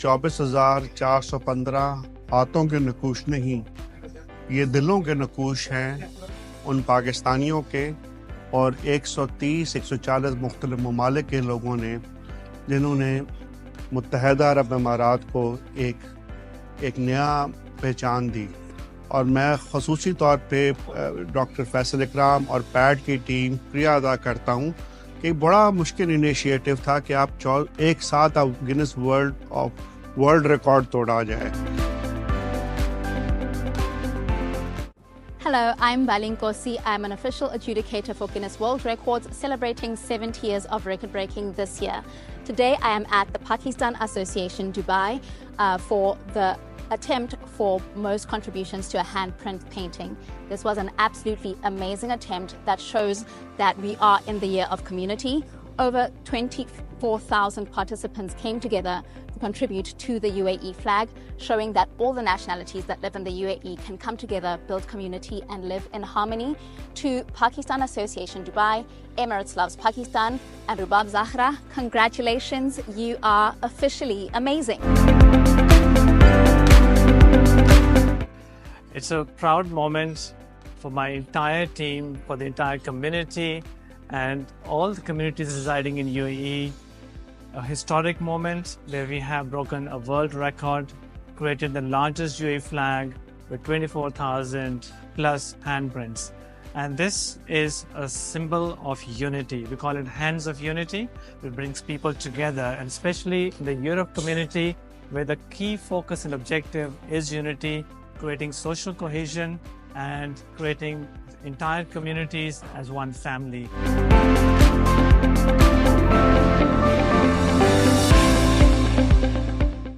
24,415 हाथों के नकूश नहीं, ये दिलों के नकूश हैं उन पाकिस्तानियों के और 130-140 मुख्तलिफ ममालिक के लोगों ने जिन्होंने मुत्तहदा अरब अमारात को एक नया पहचान दी। और मैं ख़ुसूसी तौर पे डॉक्टर फैसल इकराम और पैड की टीम शुक्रिया अदा करता हूँ कि बड़ा मुश्किल इनिशिएटिव था कि आप एक साथ आप गिनीज वर्ल्ड रिकॉर्ड तोड़ा जाए। Hello, I'm Balin Kosi. I'm an official adjudicator for Guinness World Records, celebrating 70 years of record breaking this year. Today I am at the Pakistan Association Dubai for the attempt for most contributions to a handprint painting. This was an absolutely amazing attempt that shows that we are in the year of community. Over 24,000 participants came together to contribute to the UAE flag, showing that all the nationalities that live in the UAE can come together, build community and live in harmony. To Pakistan Association Dubai, Emirates Loves Pakistan, and Rubab Zahra, congratulations, you are officially amazing. It's a proud moment for my entire team, for the entire community, and all the communities residing in UAE. A historic moment where we have broken a world record, created the largest UAE flag with 24,000 plus handprints. And this is a symbol of unity. We call it Hands of Unity. It brings people together, and especially in the Year of Community, where the key focus and objective is unity, creating social cohesion and creating entire communities as one family.